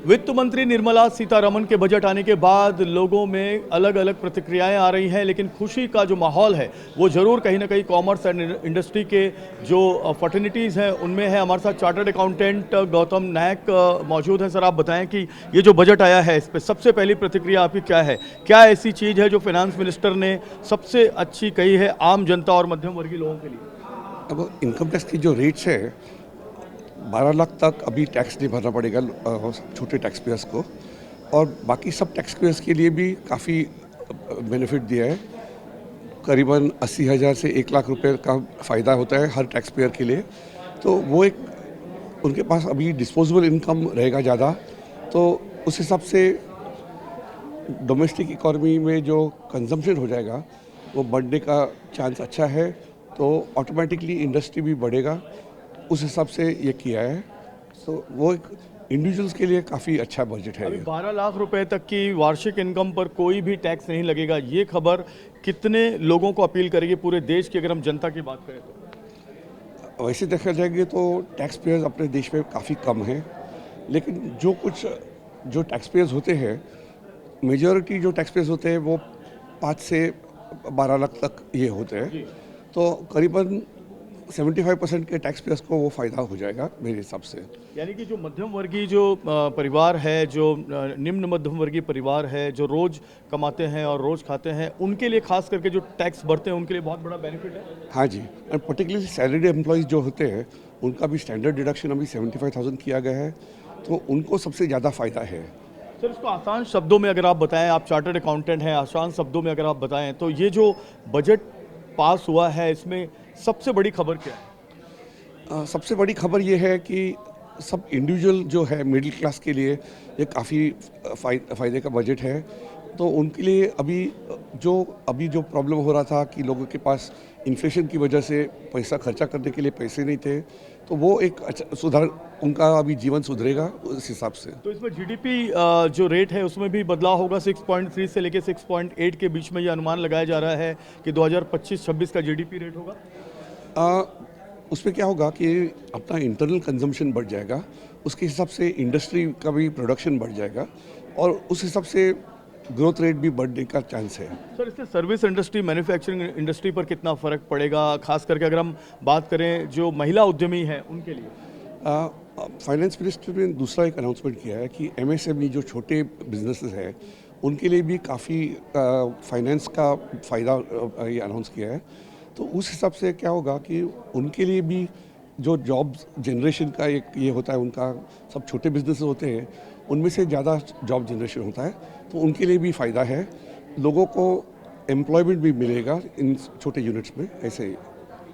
वित्त मंत्री निर्मला सीतारमण के बजट आने के बाद लोगों में अलग अलग प्रतिक्रियाएं आ रही हैं, लेकिन खुशी का जो माहौल है वो ज़रूर कहीं ना कहीं कॉमर्स एंड इंडस्ट्री के जो फर्टिनिटीज़ हैं उनमें है। हमारे साथ चार्टर्ड अकाउंटेंट गौतम नायक मौजूद हैं। सर, आप बताएं कि ये जो बजट आया है इस पर सबसे पहली प्रतिक्रिया आपकी क्या है? क्या ऐसी चीज़ है जो फाइनेंस मिनिस्टर ने सबसे अच्छी कही है आम जनता और मध्यम वर्गीय लोगों के लिए? अब इनकम टैक्स की जो रेट्स है 12 लाख तक अभी टैक्स नहीं भरना पड़ेगा छोटे टैक्स पेयर्स को, और बाकी सब टैक्स पेयर्स के लिए भी काफ़ी बेनिफिट दिया है। करीबन 80,000 से 1 लाख रुपए का फ़ायदा होता है हर टैक्स पेयर के लिए। तो वो एक उनके पास अभी डिस्पोजेबल इनकम रहेगा ज़्यादा, तो उस हिसाब से डोमेस्टिक इकॉनमी में जो कंजम्पशन हो जाएगा वो बढ़ने का चांस अच्छा है, तो ऑटोमेटिकली इंडस्ट्री भी बढ़ेगा। उस हिसाब से ये किया है, तो वो एक इंडिविजुअल्स के लिए काफ़ी अच्छा बजट है। अभी 12 लाख रुपए तक की वार्षिक इनकम पर कोई भी टैक्स नहीं लगेगा, ये खबर कितने लोगों को अपील करेगी पूरे देश की, अगर हम जनता की बात करें तो? वैसे देखा जाएगा तो टैक्स पेयर्स अपने देश में काफ़ी कम हैं, लेकिन जो टैक्स पेयर्स होते हैं, मेजॉरिटी जो टैक्स पेयर्स होते हैं वो 5 से 12 लाख तक ये होते हैं, तो करीबन 75% के टैक्स पेयर्स को वो फ़ायदा हो जाएगा मेरे हिसाब से। यानी कि जो मध्यम वर्गीय जो परिवार है, जो निम्न मध्यम वर्गीय परिवार है, जो रोज़ कमाते हैं और रोज़ खाते हैं, उनके लिए खास करके जो टैक्स भरते हैं उनके लिए बहुत बड़ा बेनिफिट है। हाँ जी, और पर्टिकुलरली सैलरीड एम्प्लॉइज़ जो होते हैं उनका भी स्टैंडर्ड डिडक्शन अभी 75,000 किया गया है, तो उनको सबसे ज़्यादा फ़ायदा है। सर, इसको आसान शब्दों में अगर आप बताएं, आप चार्टर्ड अकाउंटेंट हैं, आसान शब्दों में अगर आप बताएं तो ये जो बजट पास हुआ है इसमें सबसे बड़ी खबर क्या है? सबसे बड़ी खबर ये है कि सब इंडिविजुअल जो है मिडिल क्लास के लिए ये काफ़ी फ़ायदे का बजट है। तो उनके लिए अभी जो प्रॉब्लम हो रहा था कि लोगों के पास इन्फ्लेशन की वजह से पैसा खर्चा करने के लिए पैसे नहीं थे, तो वो एक अच्छा सुधार, उनका अभी जीवन सुधरेगा उस हिसाब से। तो इसमें जीडीपी जो रेट है उसमें भी बदलाव होगा। 6.3 से लेकर 6.8 के बीच में ये अनुमान लगाया जा रहा है कि 2025-26 का जीडीपी रेट होगा। उसमें क्या होगा कि अपना इंटरनल कंजम्पशन बढ़ जाएगा, उसके हिसाब से इंडस्ट्री का भी प्रोडक्शन बढ़ जाएगा और उस हिसाब से ग्रोथ रेट भी बढ़ने का चांस है। सर, इससे सर्विस इंडस्ट्री, मैन्युफैक्चरिंग इंडस्ट्री पर कितना फ़र्क पड़ेगा, खास करके अगर हम बात करें जो महिला उद्यमी हैं उनके लिए? फाइनेंस मिनिस्टर ने दूसरा एक अनाउंसमेंट किया है कि एमएसएमई जो छोटे बिजनेसेस हैं उनके लिए भी काफ़ी फाइनेंस का फ़ायदा ये अनाउंस किया है। तो उस हिसाब से क्या होगा कि उनके लिए भी जो जॉब्स जनरेशन का एक ये होता है, उनका सब छोटे बिजनेस होते हैं उनमें से ज़्यादा जॉब जनरेशन होता है, तो उनके लिए भी फ़ायदा है। लोगों को एम्प्लॉयमेंट भी मिलेगा इन छोटे यूनिट्स में ऐसे ही।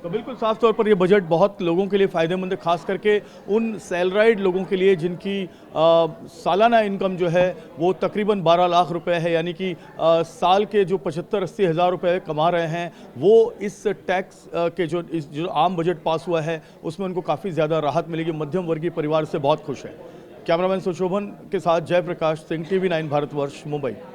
तो बिल्कुल साफ तौर पर ये बजट बहुत लोगों के लिए फ़ायदेमंद है, खास करके उन सैलराइड लोगों के लिए जिनकी सालाना इनकम जो है वो तकरीबन 12 लाख रुपए है, यानी कि साल के जो 75-80 हज़ार रुपये कमा रहे हैं वो इस टैक्स के जो आम बजट पास हुआ है उसमें उनको काफ़ी ज़्यादा राहत मिलेगी। मध्यम वर्गीय परिवार से बहुत खुश है। कैमरामैन सुशोभन के साथ जयप्रकाश सिंह, TV9 भारतवर्ष, मुंबई।